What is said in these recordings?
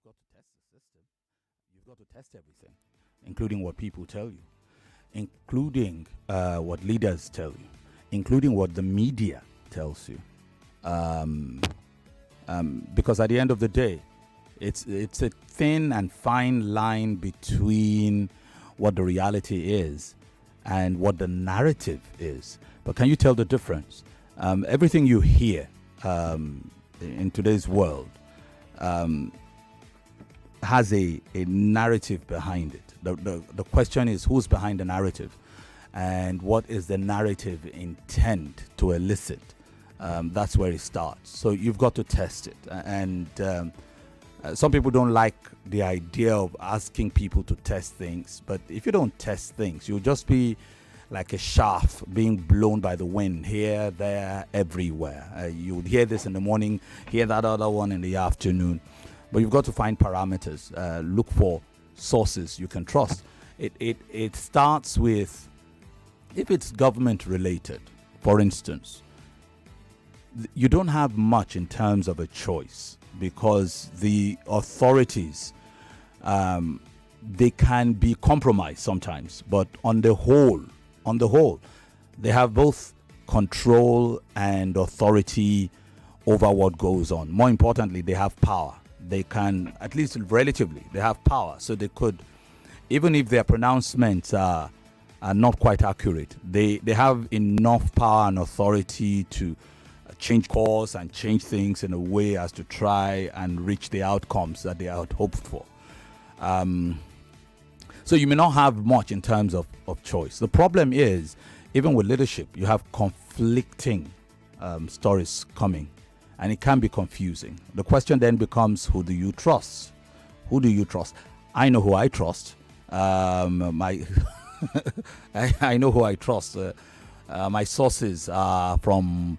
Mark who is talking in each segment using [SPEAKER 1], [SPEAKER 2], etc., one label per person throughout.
[SPEAKER 1] got to test the system. You've got to test everything, including what people tell you, including what leaders tell you, including what the media tells you. Um, because at the end of the day, it's a thin and fine line between what the reality is and what the narrative is. But can you tell the difference? Everything you hear in today's world has a narrative behind it. The question is, who's behind the narrative, and what is the narrative intent to elicit? That's where it starts. So you've got to test it. And some people don't like the idea of asking people to test things. But if you don't test things, you'll just be like a shaft being blown by the wind here, there, everywhere. You would hear this in the morning, hear that other one in the afternoon. But you've got to find parameters. Look for sources you can trust. It starts with, if it's government related, for instance, you don't have much in terms of a choice, because the authorities, they can be compromised sometimes, but on the whole, they have both control and authority over what goes on. More importantly, they have power. They can, at least relatively, they have power. So they could, even if their pronouncements are not quite accurate, they have enough power and authority to change course and change things in a way as to try and reach the outcomes that they had hoped for. So you may not have much in terms of choice. The problem is, even with leadership, you have conflicting stories coming, and it can be confusing. The question then becomes, who do you trust? Who do you trust? I know who I trust. I know who I trust. My sources are from...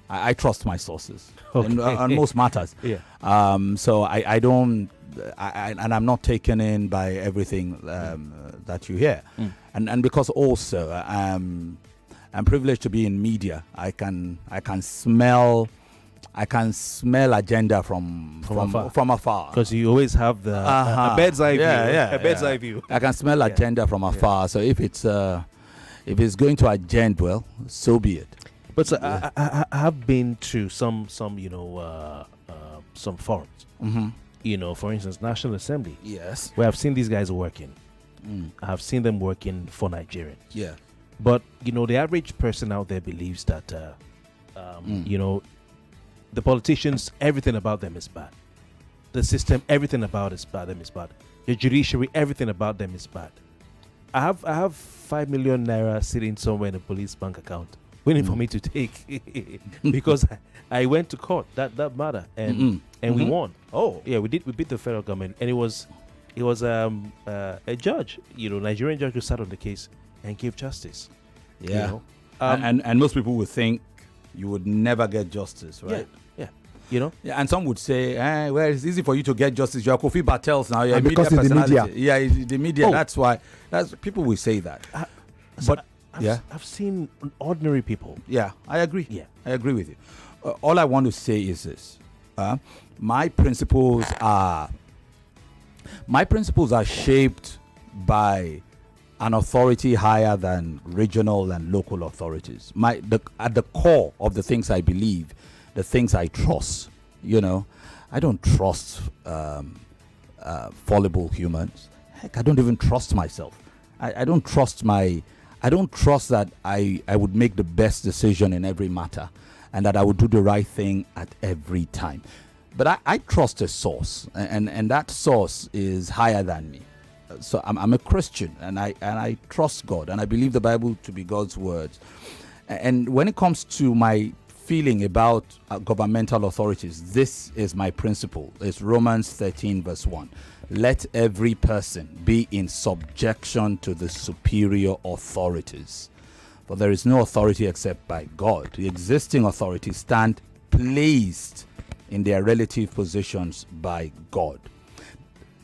[SPEAKER 1] I trust my sources on most matters.
[SPEAKER 2] Yeah.
[SPEAKER 1] So I don't, and I'm not taken in by everything that you hear. And because also I'm privileged to be in media, I can smell agenda from afar.
[SPEAKER 2] Because you always have the a bird's eye view. A bird's eye view.
[SPEAKER 1] I can smell agenda from afar. So if it's going to agenda, well, so be it.
[SPEAKER 2] But so I have been to some some forums. For instance, National Assembly.
[SPEAKER 1] Yes.
[SPEAKER 2] Where I've seen these guys working. I have seen them working for Nigerians.
[SPEAKER 1] Yeah.
[SPEAKER 2] But the average person out there believes that the politicians, everything about them is bad. The system, everything about them is bad. The judiciary, everything about them is bad. I have 5 million naira sitting somewhere in a police bank account, waiting for me to take because I went to court that matter and we won.
[SPEAKER 1] Oh
[SPEAKER 2] yeah, we beat the federal government, and it was a judge, Nigerian judge, who sat on the case and gave justice.
[SPEAKER 1] Yeah. And most people would think you would never get justice, right?
[SPEAKER 2] Yeah.
[SPEAKER 1] Yeah, and some would say, well, it's easy for you to get justice. You're Kofi Bartels now. You're a media
[SPEAKER 3] because it's the
[SPEAKER 1] personality.
[SPEAKER 3] media.
[SPEAKER 1] Yeah, it's the media. That's why. People will say that.
[SPEAKER 2] I've seen ordinary people.
[SPEAKER 1] Yeah, I agree.
[SPEAKER 2] Yeah,
[SPEAKER 1] I agree with you. All I want to say is this: my principles are shaped by an authority higher than regional and local authorities. At the core of the things I believe, the things I trust. I don't trust fallible humans. Heck, I don't even trust myself. I don't trust that I would make the best decision in every matter, and that I would do the right thing at every time. But I trust a source, and that source is higher than me. So I'm a Christian, and I trust God, and I believe the Bible to be God's words. And when it comes to my feeling about governmental authorities, this is my principle. It's Romans 13 verse 1. Let every person be in subjection to the superior authorities, for there is no authority except by God. The existing authorities stand placed in their relative positions by God.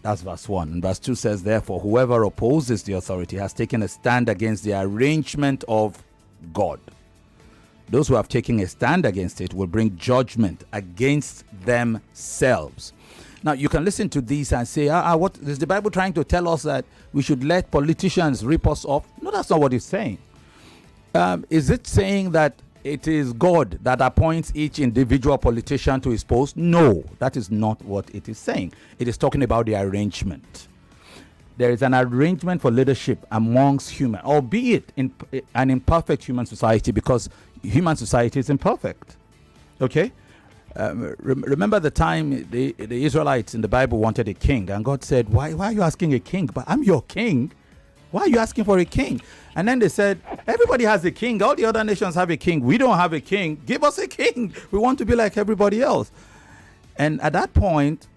[SPEAKER 1] That's verse 1. And verse 2 says, therefore, whoever opposes the authority has taken a stand against the arrangement of God. Those who have taken a stand against it will bring judgment against themselves. Now, you can listen to this and say, what is the Bible trying to tell us, that we should let politicians rip us off? No, that's not what it's saying. Is it saying that it is God that appoints each individual politician to his post? No, that is not what it is saying. It is talking about the arrangement. There is an arrangement for leadership amongst human, albeit in an imperfect human society, because human society is imperfect. Okay? Remember the time the Israelites in the Bible wanted a king, and God said, why are you asking a king? But I'm your king. Why are you asking for a king? And then they said, everybody has a king. All the other nations have a king. We don't have a king. Give us a king. We want to be like everybody else. And at that point,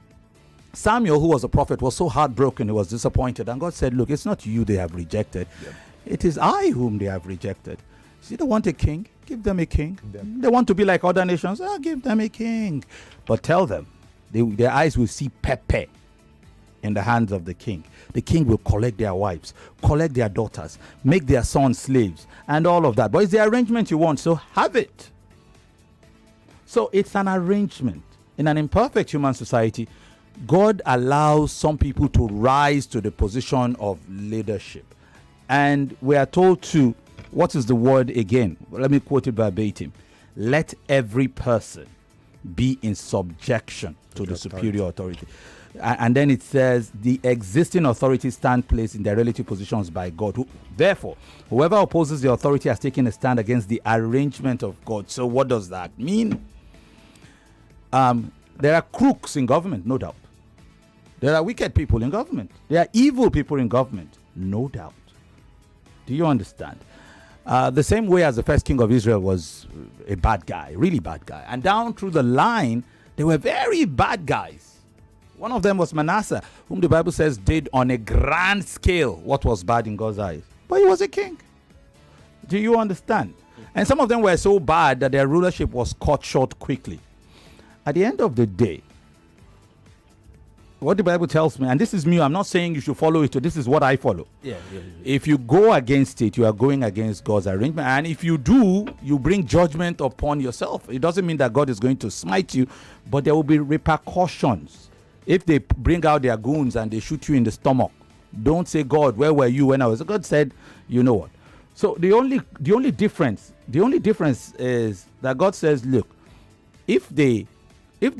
[SPEAKER 1] Samuel, who was a prophet, was so heartbroken. He was disappointed. And God said, look, it's not you they have rejected. Yeah. It is I whom they have rejected. See, they want a king. Give them a king. They want to be like other nations. Give them a king. But tell them, their eyes will see pepper in the hands of the king. The king will collect their wives, collect their daughters, make their sons slaves, and all of that. But it's the arrangement you want, so have it. So it's an arrangement. In an imperfect human society, God allows some people to rise to the position of leadership. And we are told to, what is the word again? Let me quote it verbatim. Let every person be in subjection to the superior authority. And then it says, the existing authorities stand placed in their relative positions by God. Therefore, whoever opposes the authority has taken a stand against the arrangement of God. So what does that mean? There are crooks in government, no doubt. There are wicked people in government. There are evil people in government, no doubt. Do you understand? The same way as the first king of Israel was a bad guy, really bad guy. And down through the line, they were very bad guys. One of them was Manasseh, whom the Bible says did on a grand scale what was bad in God's eyes. But he was a king. Do you understand? And some of them were so bad that their rulership was cut short quickly. At the end of the day, what the Bible tells me, and this is me, I'm not saying you should follow it, so this is what I follow. Yeah. If you go against it, you are going against God's arrangement. And if you do, you bring judgment upon yourself. It doesn't mean that God is going to smite you, but there will be repercussions. If they bring out their goons and they shoot you in the stomach, don't say, God, where were you when I was? God said, you know what? So the only difference is that God says, look, if the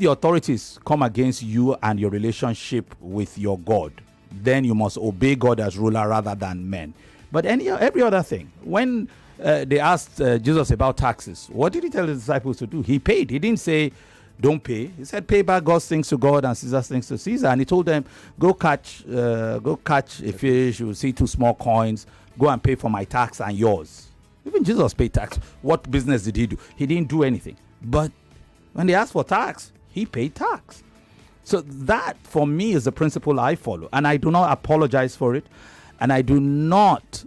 [SPEAKER 1] authorities come against you and your relationship with your God, then you must obey God as ruler rather than men. But every other thing, when they asked Jesus about taxes, what did he tell his disciples to do? He paid. He didn't say, don't pay. He said, pay back God's things to God and Caesar's things to Caesar. And he told them, go catch a fish. You will see 2 small coins. Go and pay for my tax and yours. Even Jesus paid tax. What business did he do? He didn't do anything. But when they asked for tax, he paid tax. So that, for me, is the principle I follow. And I do not apologize for it. And I do not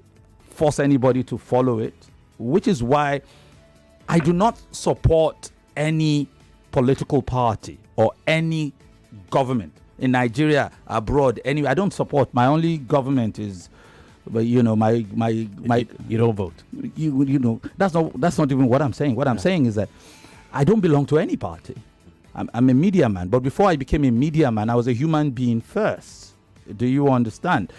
[SPEAKER 1] force anybody to follow it, which is why I do not support any political party or any government in Nigeria, abroad. I don't support. My only government is, my you don't vote. That's not even what I'm saying. What I'm saying is that I don't belong to any party. I'm a media man, but before I became a media man, I was a human being first. Do you understand?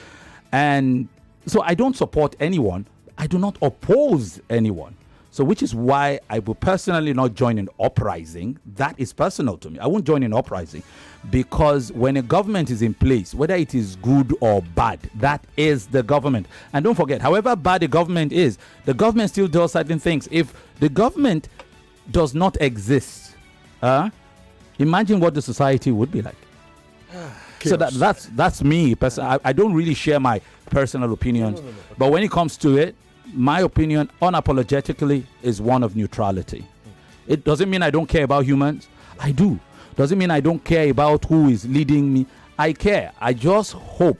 [SPEAKER 1] And so I don't support anyone. I do not oppose anyone. So which is why I will personally not join an uprising. That is personal to me. I won't join an uprising because when a government is in place, whether it is good or bad, that is the government. And don't forget, however bad the government is, the government still does certain things. If the government does not exist, imagine what the society would be like. So that's me. I don't really share my personal opinions. No. But when it comes to it, my opinion unapologetically is one of neutrality. It doesn't mean I don't care about humans. I do. Doesn't mean I don't care about who is leading me. I care. I just hope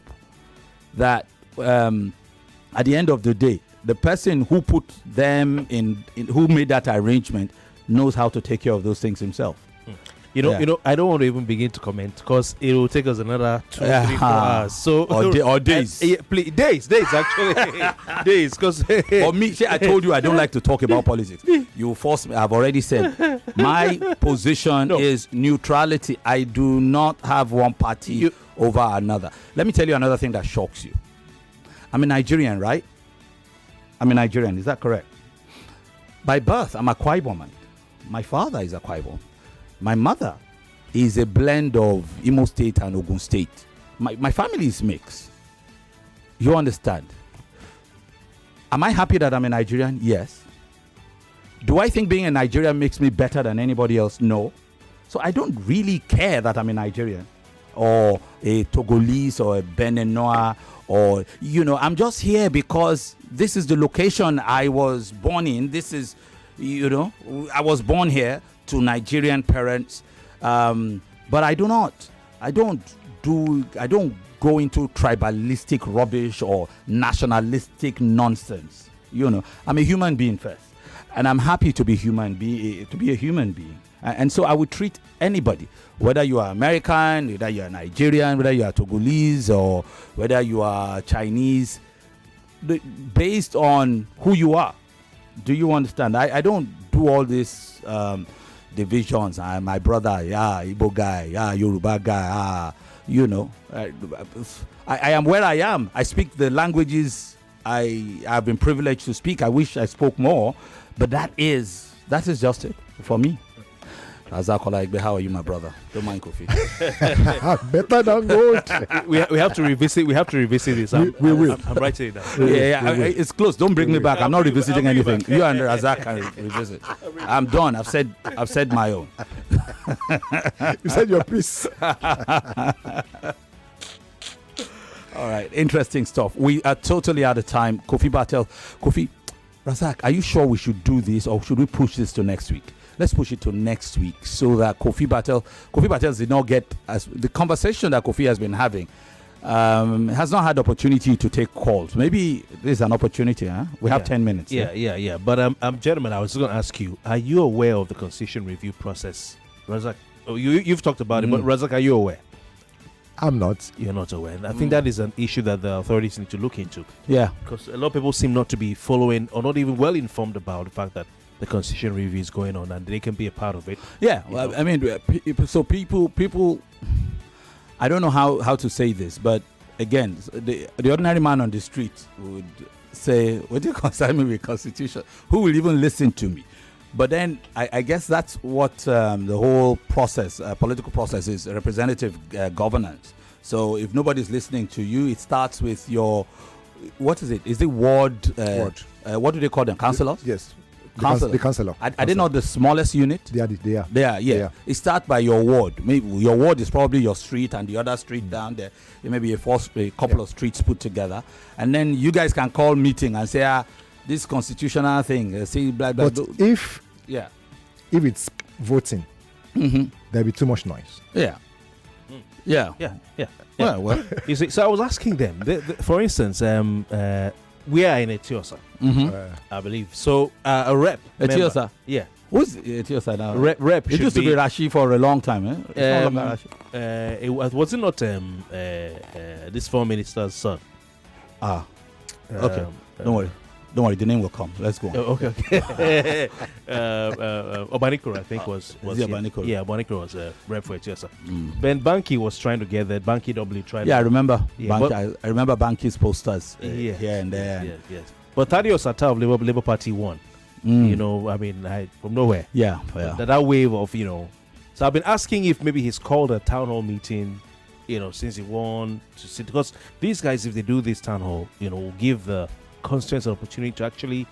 [SPEAKER 1] that at the end of the day, the person who put them in who made that arrangement knows how to take care of those things himself.
[SPEAKER 2] I don't want to even begin to comment because it will take us another 2, 3, 4 hours. So
[SPEAKER 1] or days.
[SPEAKER 2] Days actually, days. Because
[SPEAKER 1] or me, see, I told you I don't like to talk about politics. You force me. I've already said my position is neutrality. I do not have one party over another. Let me tell you another thing that shocks you. I'm a Nigerian, right? I'm a Nigerian. Is that correct? By birth, I'm a Akwa Ibom. My father is a Akwa Ibom. My mother is a blend of Imo State and Ogun State. My family is mixed. You understand? Am I happy that I'm a Nigerian? Yes. Do I think being a Nigerian makes me better than anybody else? No. So I don't really care that I'm a Nigerian or a Togolese or a Beninois or, I'm just here because this is the location I was born in. This is, I was born here to Nigerian parents, but I don't go into tribalistic rubbish or nationalistic nonsense. I'm a human being first, and I'm happy to be a human being. And so I would treat anybody, whether you are American, whether you are Nigerian, whether you are Togolese, or whether you are Chinese, based on who you are. Do you understand? I don't do all this divisions. My brother, Igbo guy, Yoruba guy, I am where I am. I speak the languages I have been privileged to speak. I wish I spoke more, but that is just it for me. Azakola, how are you, my brother? Don't mind Kofi.
[SPEAKER 3] Better than good.
[SPEAKER 2] we have to revisit. We have to revisit this.
[SPEAKER 3] We will.
[SPEAKER 2] I'm writing it down.
[SPEAKER 1] It's close. Don't bring me back. I'm not revisiting anything. You and Razak can revisit. I'm done. I've said my own.
[SPEAKER 3] You said your piece.
[SPEAKER 1] All right. Interesting stuff. We are totally out of time. Kofi Batel. Kofi, Razak, are you sure we should do this or should we push this to next week? Let's push it to next week so that Kofi Batel did not get the conversation that Kofi has been having has not had opportunity to take calls. Maybe there's an opportunity. Huh? We have 10 minutes.
[SPEAKER 2] Yeah. But gentlemen, I was going to ask you: are you aware of the constitution review process, Razak? You've talked about it, but Razak, are you aware?
[SPEAKER 3] I'm not.
[SPEAKER 2] You're not aware. I think that is an issue that the authorities need to look into.
[SPEAKER 1] Yeah,
[SPEAKER 2] because a lot of people seem not to be following or not even well informed about the fact that the constitution review is going on and they can be a part of it.
[SPEAKER 1] Yeah, well, I mean, so people, I don't know how to say this, but again, the ordinary man on the street would say, what do you concern me with constitution? Who will even listen to me? But then I guess that's what the whole process, political process is, representative governance. So if nobody's listening to you, it starts with your, what is it? Is it ward? What do they call them? Councillors?
[SPEAKER 3] Yes.
[SPEAKER 1] Councillor.
[SPEAKER 3] The councillor.
[SPEAKER 1] Are they not the smallest unit?
[SPEAKER 3] They are.
[SPEAKER 1] Yeah. It starts by your ward. Maybe your ward is probably your street and the other street down there. It may be a couple of streets put together. And then you guys can call meeting and say, this constitutional thing, say blah, blah,
[SPEAKER 3] but if it's voting, there'll be too much noise.
[SPEAKER 1] Yeah. Well.
[SPEAKER 2] You see, so I was asking them, for instance, we are in Etiosa, I believe. So a rep.
[SPEAKER 1] Etiosa?
[SPEAKER 2] Yeah.
[SPEAKER 1] Who's Etiosa now?
[SPEAKER 2] Rep
[SPEAKER 1] it used to be Rashi for a long time, eh? It's no longer Rashi.
[SPEAKER 2] Was it not this foreign minister's son?
[SPEAKER 1] Okay. Don't worry, the name will come. Let's go on.
[SPEAKER 2] Okay. Obanikoro, I think, was
[SPEAKER 1] Obanikoro?
[SPEAKER 2] Yeah, Obanikoro was a rep for Etiosa. Ben Banki was trying to get that. Banki W tried.
[SPEAKER 1] Yeah, I remember.
[SPEAKER 2] Yeah,
[SPEAKER 1] I remember Banki's posters here and there.
[SPEAKER 2] Yes. But Thaddeus Atta of Labour Party won. From nowhere.
[SPEAKER 1] Yeah.
[SPEAKER 2] That wave of, So I've been asking if maybe he's called a town hall meeting, since he won to sit, because these guys, if they do this town hall, will give the constituents an opportunity to actually,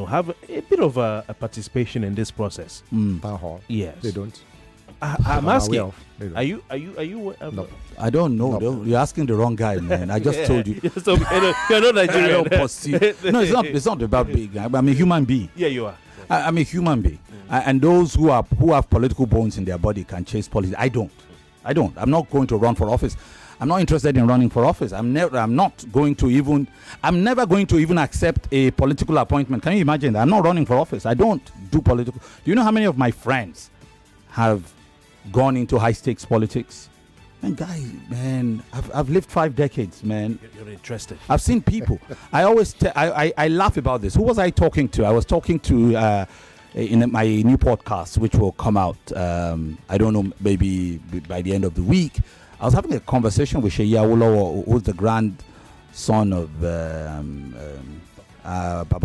[SPEAKER 2] have a bit of a participation in this process.
[SPEAKER 3] Town hall.
[SPEAKER 2] Yes.
[SPEAKER 3] They don't.
[SPEAKER 2] I'm asking. Are you?
[SPEAKER 3] No.
[SPEAKER 1] I don't know.
[SPEAKER 3] No.
[SPEAKER 1] You're asking the wrong guy, man. I just told you.
[SPEAKER 2] So, you're not Nigerian.
[SPEAKER 1] I don't perceive. No, it's not about big. I'm a human being.
[SPEAKER 2] Yeah, you are.
[SPEAKER 1] I'm a human being, and those who have political bones in their body can chase politics. I don't. I'm not going to run for office. I'm not interested in running for office. I'm never going to even accept a political appointment. Can you imagine that? I'm not running for office. I don't do political. Do you know how many of my friends have gone into high stakes politics. And guys, man, I've lived 5 decades, man.
[SPEAKER 2] You're interested.
[SPEAKER 1] I've seen people. I always I laugh about this. Who was I talking to? I was talking to in my new podcast, which will come out. I don't know, maybe by the end of the week. I was having a conversation with Seyi Awolowo, who's the grandson of Baba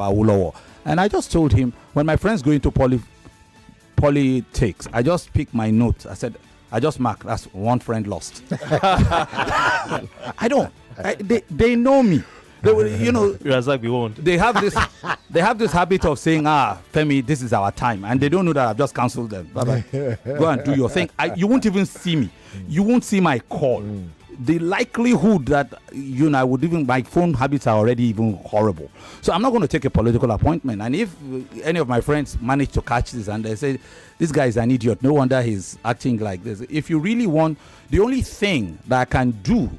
[SPEAKER 1] Awolowo, and I just told him, when my friends go into politics, I just pick my notes. I said, I just mark, that's one friend lost. I don't. They know me. You know,
[SPEAKER 2] Razak, we won't.
[SPEAKER 1] They have this habit of saying, Femi, this is our time, and they don't know that I've just cancelled them. Bye-bye. Go and do your thing. You won't even see me. You won't see my call. The likelihood that I would even, my phone habits are already even horrible. So I'm not going to take a political appointment. And if any of my friends manage to catch this and they say, this guy is an idiot, no wonder he's acting like this. If you really want, the only thing that I can do,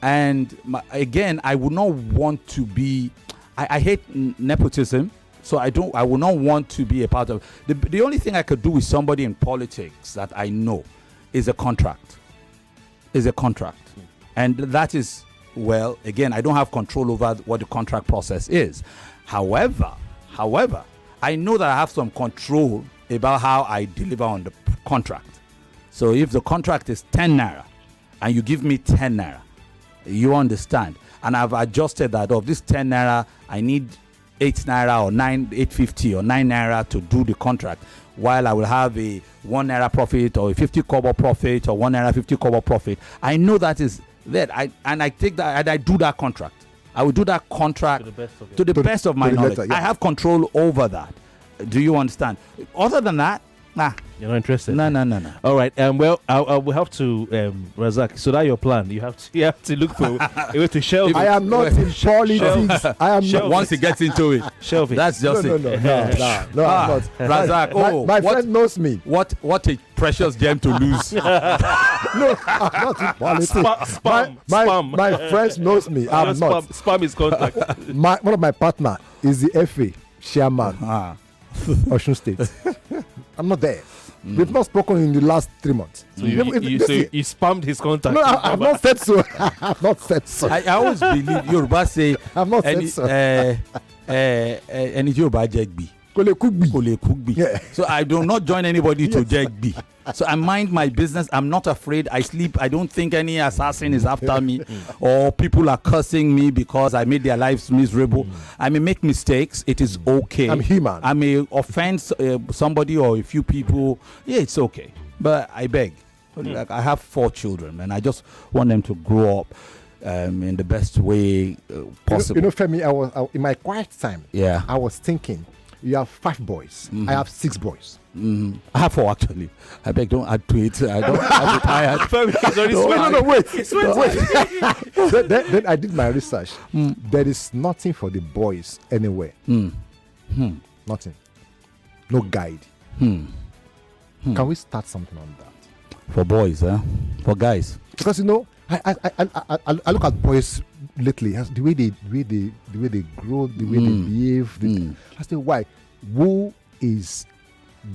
[SPEAKER 1] and again, I would not want to be, I hate nepotism. So I would not want to be a part of, the only thing I could do with somebody in politics that I know is a contract. And that is, well, again, I don't have control over what the contract process is. However, I know that I have some control about how I deliver on the contract. So if the contract is 10 naira and you give me 10 naira, you understand, and I've adjusted that of this 10 naira, I need 8 naira or 8.50 or 9 naira to do the contract, while I will have a 1 naira profit or a 50 kobo profit or 1 naira 50 kobo profit. I know that is that. I take that and I do that contract. I will do that contract to the best of my knowledge. Letter, yeah. I have control over that. Do you understand? Other than that, nah.
[SPEAKER 2] You're not interested.
[SPEAKER 1] No.
[SPEAKER 2] All right. Well, I will have to, Razak. So that's your plan. You have to look for a way to shelve it.
[SPEAKER 3] I am not in politics. I am not.
[SPEAKER 1] Once he gets into it,
[SPEAKER 2] shelve it.
[SPEAKER 1] That's just
[SPEAKER 3] no,
[SPEAKER 1] it.
[SPEAKER 3] No, I'm not.
[SPEAKER 1] Razak,
[SPEAKER 3] my friend knows me.
[SPEAKER 1] What a precious gem to lose.
[SPEAKER 3] No, I'm not in politics.
[SPEAKER 2] Spam.
[SPEAKER 3] My friends knows me. I'm not.
[SPEAKER 2] Spam is contact.
[SPEAKER 3] One of my partner is the FA chairman, Osun State. I'm not there. We've not spoken in the last 3 months.
[SPEAKER 2] So you spammed his contact.
[SPEAKER 3] No, I've not said so. I've not said so.
[SPEAKER 1] I always believe Yoruba say.
[SPEAKER 3] I've not said so.
[SPEAKER 1] Any Yoruba jegbi.
[SPEAKER 3] Kole Kugbi.
[SPEAKER 1] Yeah. So I do not join anybody to jegbi. So I mind my business. I'm not afraid. I sleep. I don't think any assassin is after me, or people are cursing me because I made their lives miserable. I may make mistakes. It is okay.
[SPEAKER 3] I'm human.
[SPEAKER 1] I may offend somebody or a few people. Yeah, it's okay. But I beg. Like, I have 4 children, and I just want them to grow up in the best way possible.
[SPEAKER 3] You know, Femi, I was in my quiet time.
[SPEAKER 1] Yeah.
[SPEAKER 3] I was thinking, you have 5 boys. I have 6 boys.
[SPEAKER 1] I have 4 actually. I beg, don't add to it. I'm retired.
[SPEAKER 3] No, wait. Then I did my research. There is nothing for the boys anywhere. Nothing. No guide. Can we start something on that?
[SPEAKER 1] For boys, huh? For guys.
[SPEAKER 3] Because I look at boys lately, the way they grow, the way they behave. I say, why? Who is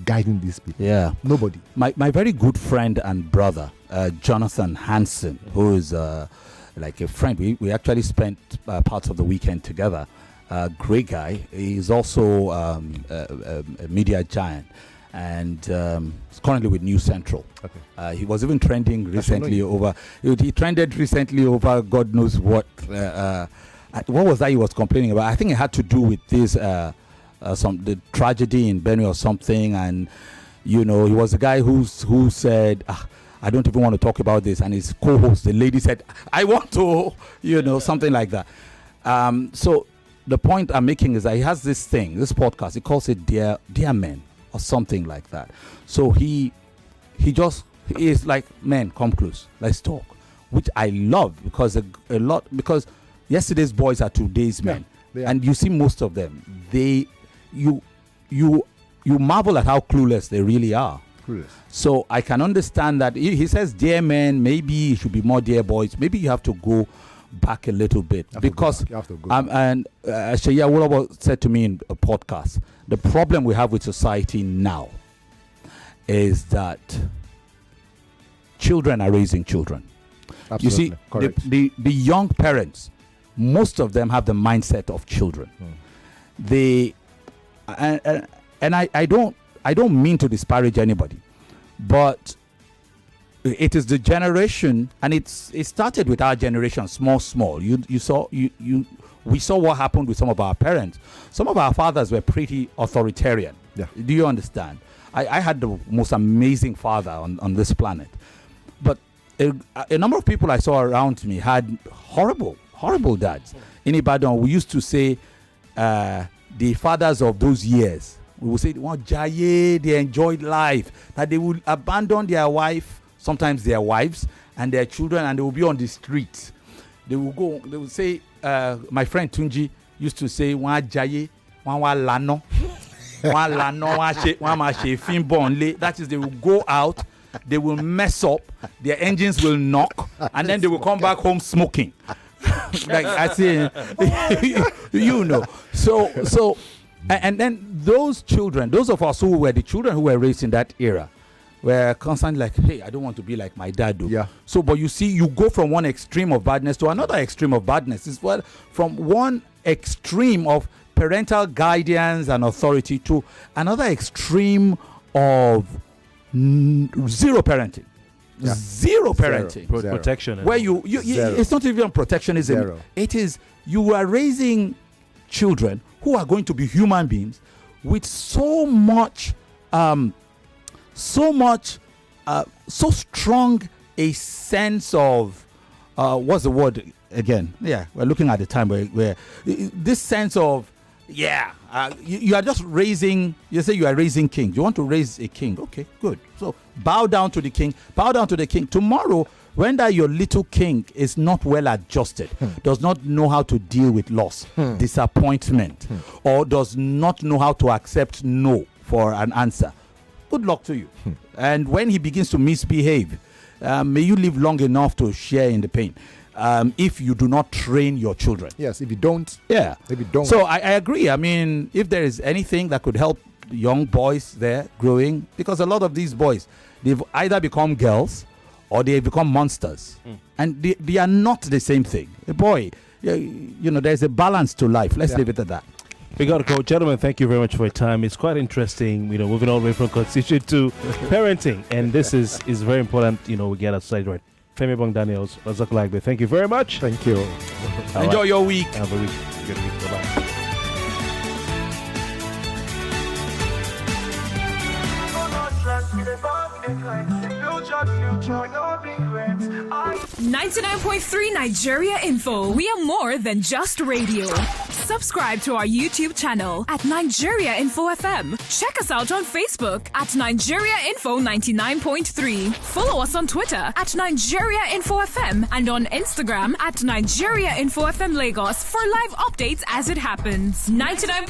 [SPEAKER 3] guiding these people?
[SPEAKER 1] Yeah,
[SPEAKER 3] nobody.
[SPEAKER 1] My very good friend and brother, Jonathan Hansen, who is like a friend. We actually spent parts of the weekend together. Great guy. He's also a media giant, and he's currently with News Central. Okay. He was even trending recently over. He trended recently over God knows what. What was that he was complaining about? I think it had to do with this the tragedy in Benue or something, and he was a guy who said, I don't even want to talk about this, and his co-host, the lady, said, I want to, something like that. So the point I'm making is that he has this podcast, he calls it Dear Men or something like that. So he is like, men, come close, let's talk, which I love because because yesterday's boys are today's men. And you see most of them, you marvel at how clueless they really are. So I can understand that he says dear men, maybe it should be more dear boys. Maybe you have to go back a little bit, because and Seyi Awolowo said to me in a podcast, the problem we have with society now is that children are raising children.
[SPEAKER 3] Absolutely.
[SPEAKER 1] You see,
[SPEAKER 3] correct.
[SPEAKER 1] the young parents, most of them have the mindset of children. They and I don't mean to disparage anybody, but it is the generation, and it started with our generation, small. We saw what happened with some of our parents. Some of our fathers were pretty authoritarian.
[SPEAKER 3] Yeah.
[SPEAKER 1] Do you understand? I had the most amazing father on this planet, but a number of people I saw around me had horrible dads. In Ibadan, we used to say the fathers of those years, we would say they enjoyed life, that they would abandon their wife, sometimes their wives and their children, and they will be on the streets. They will say, my friend Tunji used to say, that is, they will go out, they will mess up, their engines will knock, and then they will come back home smoking. Like I say, you know. So, and then those children, those of us who were the children who were raised in that era, were constantly like, hey, I don't want to be like my dad, though.
[SPEAKER 3] Yeah.
[SPEAKER 1] So, but you see, you go from one extreme of badness to another extreme of badness. It's from one extreme of parental guidance and authority to another extreme of zero parenting.
[SPEAKER 3] Yeah.
[SPEAKER 1] Zero parenting.
[SPEAKER 2] Protection.
[SPEAKER 1] Where you it's not even protectionism.
[SPEAKER 3] Zero.
[SPEAKER 1] It is, you are raising children who are going to be human beings with so strong a sense of what's the word again? Yeah, we're looking at the time where this sense of you are just raising. You say you are raising kings. You want to raise a king. Okay, good. So bow down to the king. Bow down to the king. Tomorrow, when that your little king is not well adjusted, does not know how to deal with loss, disappointment, or does not know how to accept no for an answer, good luck to you. And when he begins to misbehave, may you live long enough to share in the pain. If you do not train your children.
[SPEAKER 3] Yes, if you don't.
[SPEAKER 1] Yeah.
[SPEAKER 3] If you don't.
[SPEAKER 1] So I agree. I mean, if there is anything that could help young boys there growing, because a lot of these boys, they've either become girls or they become monsters. And they are not the same thing. A boy, there's a balance to life. Let's leave it at that.
[SPEAKER 2] We got to go. Gentlemen, thank you very much for your time. It's quite interesting, moving all the way from constitution to parenting. And this is very important, we get outside right. Femi Obong-Daniels, Razak Lagbe, thank you very much.
[SPEAKER 3] Thank you.
[SPEAKER 1] Enjoy your week.
[SPEAKER 2] Have a good week. Bye-bye.
[SPEAKER 4] 99.3 Nigeria Info. We are more than just radio. Subscribe to our YouTube channel at Nigeria Info FM. Check us out on Facebook at Nigeria Info 99.3. Follow us on Twitter at Nigeria Info FM and on Instagram at Nigeria Info FM Lagos for live updates as it happens. 99.